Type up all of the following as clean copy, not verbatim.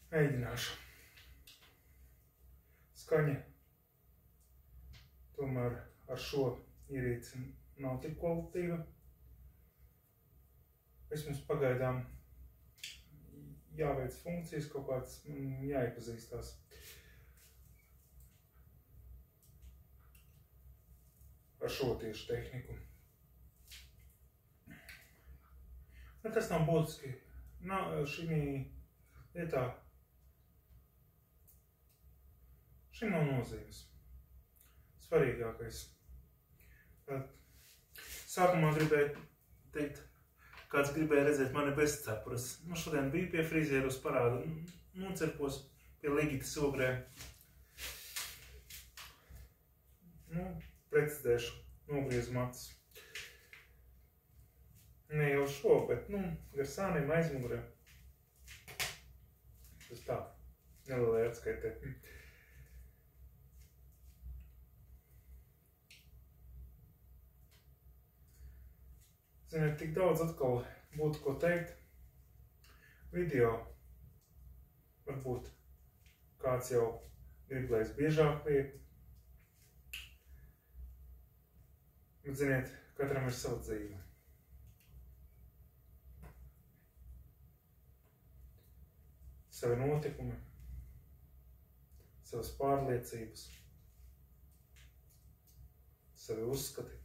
Mēģināšu. Skaņa tomēr ar šo ierīci nav tik kvalitīva. Vismaz pagaidām jāveic funkcijas, kaut kāds jāiepazīstās. Ar šo tieši tehniku. Bet tas nav būtiski. Šī lietā šim nav nozīmes. Svarīgākais. Sākumā gribēju teikt, kāds gribēja redzēt mani bez cepures. Šodien biju pie frizieru uz parādu, nocepos pie Ligitas Ogrē. Precizēšu, nogriezu matus. Ne jau šo, bet, gar sāniem aizmugurē. Tas tā, nelielai atskaitē. Ziniet, tik daudz atkal būtu ko teikt. Video varbūt kāds jau grib, lai es biežāk lieku. Bet, ziniet, katram ir sava dzīve. Savi notikumi, savas pārliecības, savi uzskati,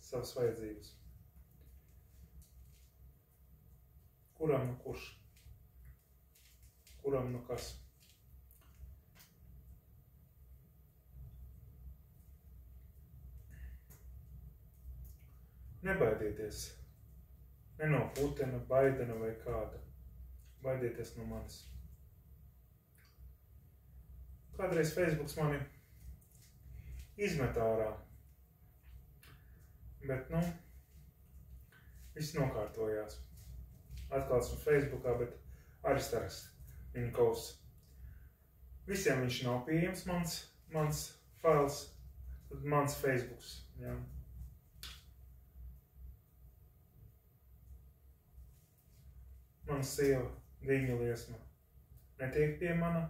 savas vajadzības. Kuram nu kurš? Kuram nu kas? Nebaidieties. Ne no Putina, Baidena vai kāda. Baidieties no manis. Kādreiz Facebooks mani izmet ārā. Bet, viss nokārtojās. Atkal esmu Facebookā, bet Aristarks viņa kaus. Visiem viņš nav pieejams, mans fails, tad mans Facebooks. Jā. Mana sieva, viņa liesma, netiek pie mana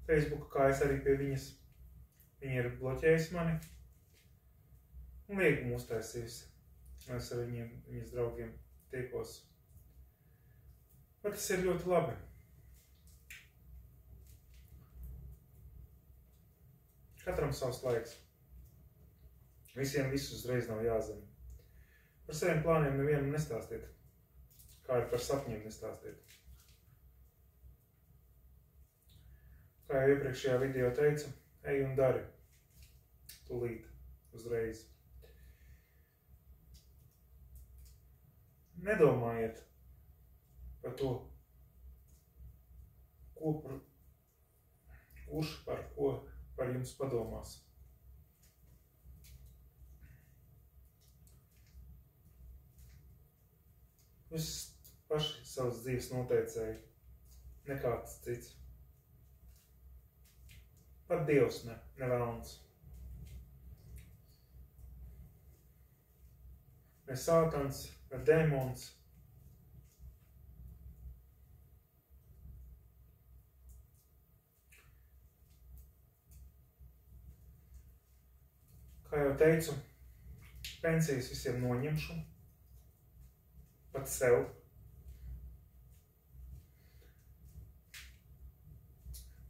Facebooka, kā es arī pie viņas. Viņa ir bloķējusi mani un liegumu uztaisījusi. Es ar viņas draugiem tiekos. Bet tas ir ļoti labi. Katram savs laiks. Visiem viss uzreiz nav jāzina. Par saviem plāniem nevienam nestāstiet. Kā ir par sapņiem nestāstiet. Kā jau iepriekšējā video teicu, ej un dari. Tūlīt, uzreiz. Nedomājiet par to, kurš par ko par jums padomās. Jūs paši savas dzīves noteicēji, nekāds cits. Pat Dievs ne velns. Ne sātans, ne dēmons. Kā jau teicu, pensijas visiem noņemšu. Pat sev.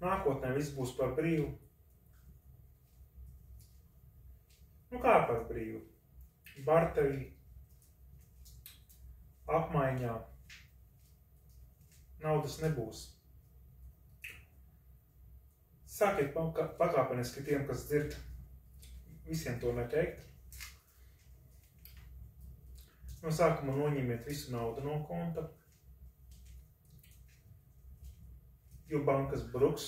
Nākotnē viss būs par brīvu. Kā par brīvu? Barterī, apmaiņā. Naudas nebūs. Sākiet pakāpeniski tiem, kas dzird, visiem to neteikt. No sākuma noņemiet visu naudu no konta, jo bankas bruks.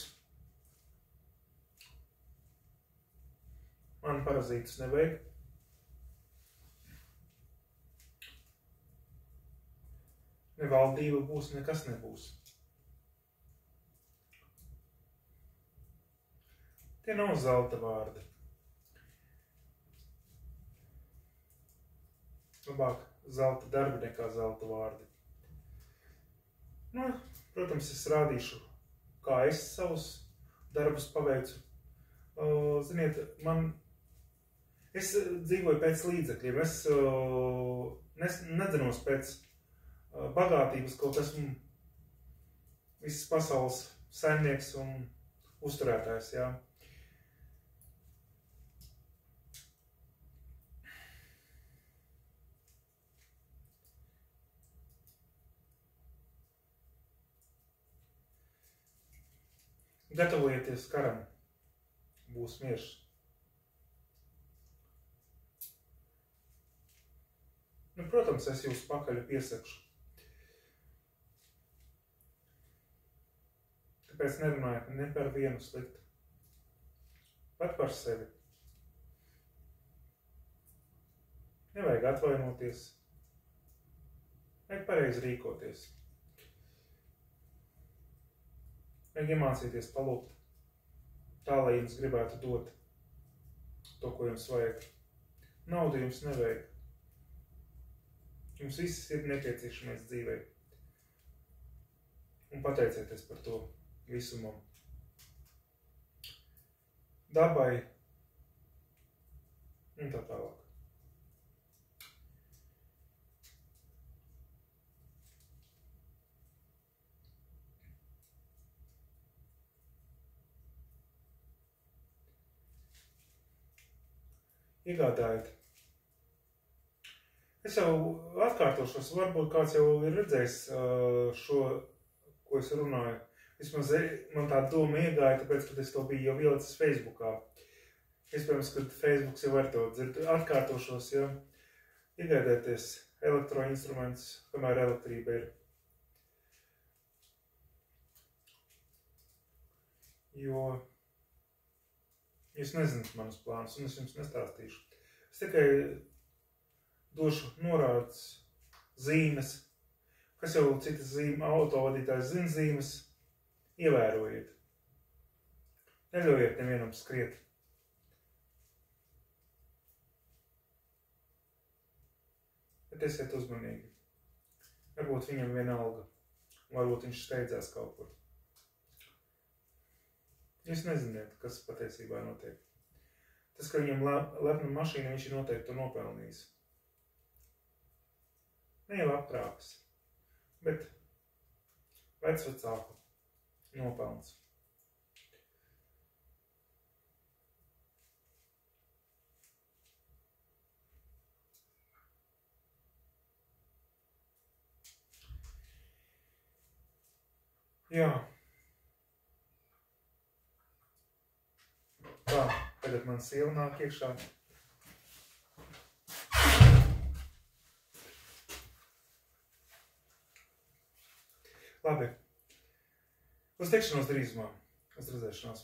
Man parazītus nevajag. Ne valdība būs, nekas nebūs. Tie nav zelta vārdi. Labāk zelta darbi nekā zelta vārdi. Nu, protams, es rādīšu, kā es savus darbus paveicu. Ziniet, es dzīvoju pēc līdzekļiem, es nedzinos pēc bagātības, kaut esmu visas pasaules saimnieks un uzturētājs, jā. Gatavojieties karam, būs miers. Nu, protams, es jūs pakaļ piesakšu. Tāpēc nerunājiet ne par vienu sliktu. Pat par sevi. Nevajag atvainoties. Vajag pareizi rīkoties. Vajag iemācīties palūgt tā, lai jums gribētu dot to, ko jums vajag. Naudu jums nevajag. Jums viss ir nepieciešamais dzīvei. Un pateicieties par to visumam. Dabai un tā tālāk. Iegādājiet. Es jau atkārtošos, varbūt kāds jau ir redzējis šo, ko es runāju. Vismaz man tā doma iegāja, tāpēc, kad es to biju jau ielicis Facebookā. Iespējams, kad Facebooks jau var to dzird. Atkārtošos, ja. Iegādājieties elektroinstrumentus, kamēr elektrība ir. Jo jūs nezināt manus plānus, un es jums nestāstīšu. Es tikai došu norādes, zīmes, kas jau citas autovadītājs zina zīmes, ievērojiet. Neļaujiet nevienam skriet. Bet esiet uzmanīgi. Varbūt viņam vienalga, varbūt viņš steidzās kaut kur. Jūs neziniet, kas patiesībā notiek. Tas, ka viņam lepna mašīna, viņš ir noteikti to nopelnījis. Ne jau aprāpis, bet vecvecāku nopelns. Jā. Tā, tagad man sieva nāk iekšā. Labi. Uz tikšanos drīzumā. Uz redzēšanos.